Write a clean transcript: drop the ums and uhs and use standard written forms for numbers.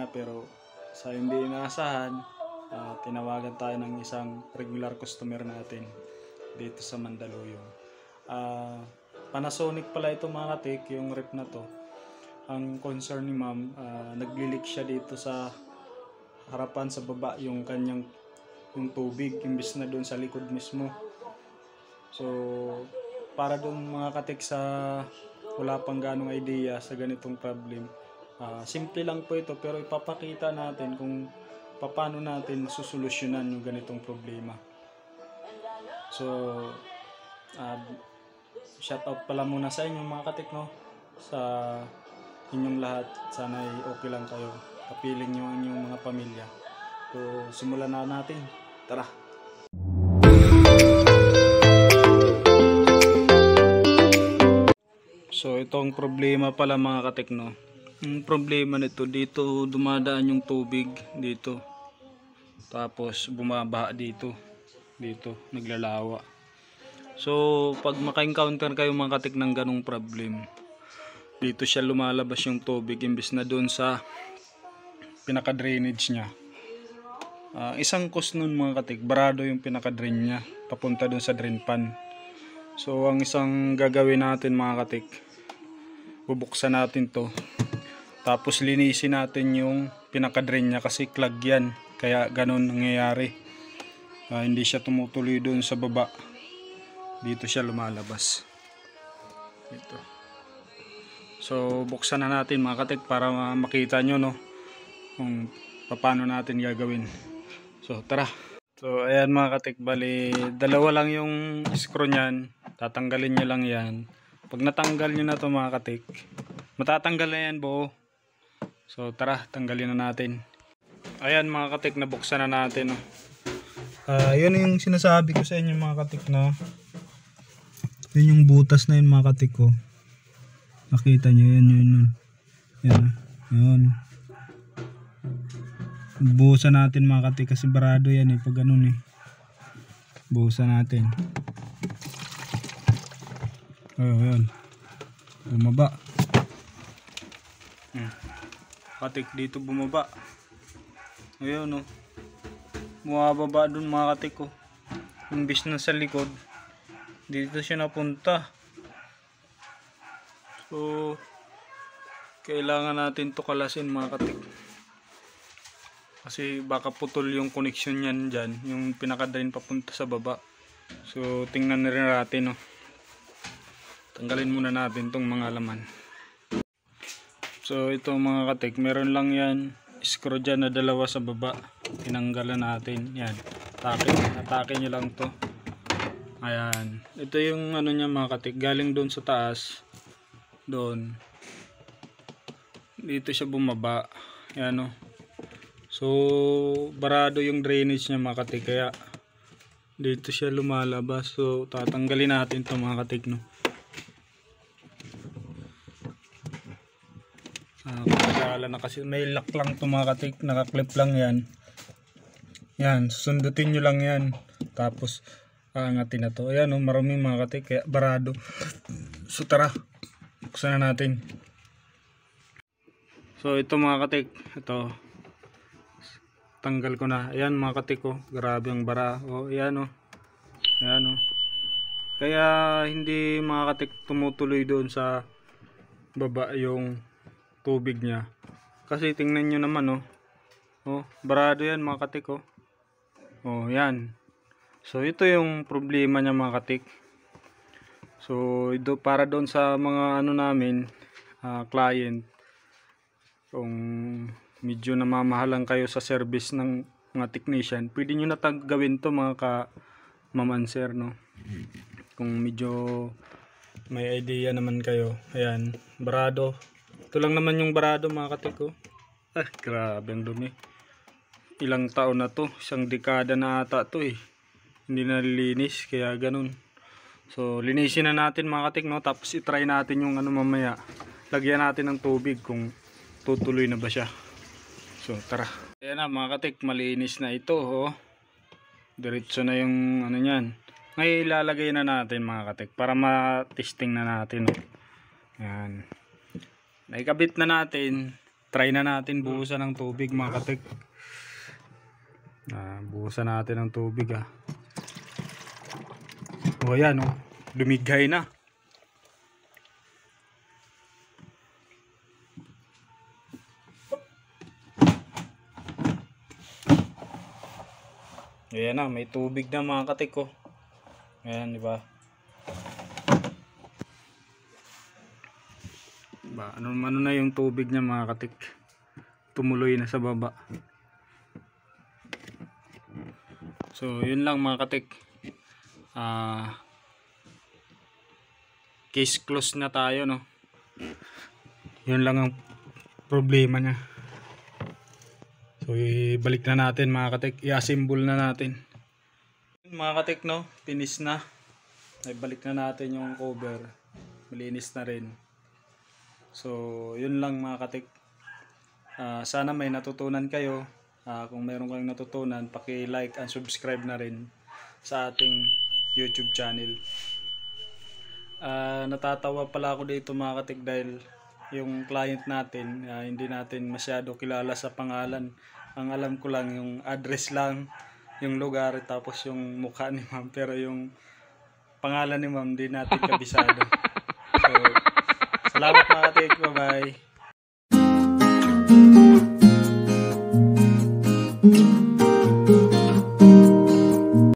nga pero sa hindi inaasahan, tinawagan tayo ng isang regular customer natin dito sa Mandaluyong. Panasonic pala ito mga katik, yung rep na to. Ang concern ni ma'am, nagli-leak siya dito sa harapan, sa baba, yung kanyang yung tubig imbis na doon sa likod mismo. So para doon mga katik sa wala pang ganong idea sa ganitong problem, simple lang po ito pero ipapakita natin kung paano natin susolusyonan yung ganitong problema. So shout out pala muna sa inyo mga katik, no, sa inyong lahat. Sana ay okay lang kayo, kapiling nyo ang inyong mga pamilya. So simulan na natin, tara. So itong problema pala mga katik, no. Yung problema nito, dito dumadaan yung tubig dito. Tapos bumabaha dito. Dito naglalawa. So pag maka-encounter kayo mga katik ng ganong problem, dito siya lumalabas yung tubig imbis na doon sa pinaka-drainage niya. Isang cause nun mga katik, barado yung pinaka-drain niya papunta doon sa drain pan. So ang isang gagawin natin mga katik, bubuksan natin to, tapos linisin natin yung pinaka-drain niya kasi clog yan, kaya ganun nangyayari. Hindi siya tumutuloy doon sa baba, dito siya lumalabas dito. So buksan na natin mga katik para makita nyo, no, kung paano natin gagawin. So tara. So ayan mga katik, bali dalawa lang yung screw nyan, tatanggalin nyo lang yan. Pag natanggal nyo na to mga katik, matatanggal na yan buo. So tara, tanggalin na natin. Ayan mga katik, nabuksan na natin, no. Yun yung sinasabi ko sa inyo mga katik, na yun yung butas na yun mga katik ko. Nakita nyo yan, yun. Buhusan natin mga katik kasi barado yan pag ganun buhusan natin. Ayan, bumaba. Katik dito bumaba. Ayun, bumababa dun mga katik ko. Imbis na sa likod, dito siya napunta. So kailangan natin to kalasin mga katik, kasi baka putol yung connection yan dyan, yung pinaka-drain papunta sa baba. So tingnan na rin natin, no. Tanggalin muna natin tong mga laman. So ito mga katik, meron lang yan screw dyan na dalawa sa baba. Tinanggalan natin yan. Atake nyo lang to. Ayan, ito yung ano nya mga katik, galing doon sa taas, doon dito siya bumaba. Ayan, no. So barado yung drainage nya mga katik, kaya dito siya lumalabas. So tatanggalin natin to mga katik, no. Kagala na kasi may lock lang to mga katik, nakaklip lang yan. Yan, sundutin nyo lang yan, tapos aangatin na to. Ayan, maraming mga katik, kaya barado. So tara, buksan na natin. So ito mga katik, ito tanggal ko na. Ayan mga katik ko, grabe ang bara. Ayan, ayan, kaya hindi mga katik tumutuloy doon sa baba yung tubig niya, kasi tingnan nyo naman, barado yan mga katik, yan. So ito yung problema niya mga katik. So ito para doon sa mga namin, client, kung medyo namamahalan kayo sa service ng mga technician, pwede nyo na gawin to mga ka-ma'am sir, no. Kung medyo may idea naman kayo. Ayan, barado. Ito lang naman yung barado mga katik ko. Grabe ang dumi. Ilang taon na to, isang dekada na ata to hindi nalilinis, kaya ganun. So linisin na natin mga katik, no. Tapos i-try natin yung mamaya, lagyan natin ng tubig kung tutuloy na ba siya. So tara. Ayan na mga katik, malinis na ito, diretso na yung niyan. Ngayon ilalagay na natin mga katik para ma-testing na natin, Ayan, naikabit na natin. try na natin buhusan ng tubig mga katik. Buhusan natin ng tubig O ayan lumighay na. Ayan na, may tubig na mga katik Ayan, di ba? Ano na yung tubig niya mga katik. Tumuloy na sa baba. So, yun lang mga katik. Case close na tayo, no? Yun lang ang problema niya. So, ibalik na natin mga katik. I-assemble na natin. Mga katik, no? Finish na. Ibalik na natin yung cover. Malinis na rin. So, yun lang mga katik. Sana may natutunan kayo. Kung meron kayong natutunan, paki-like and subscribe na rin sa ating YouTube channel. Natatawa pala ako dito mga katik dahil yung client natin, hindi natin masyado kilala sa pangalan. Ang alam ko lang yung address lang, yung lugar, tapos yung mukha ni ma'am. Pero yung pangalan ni ma'am, di natin kabisado. So, salamat mga katik. Bye-bye.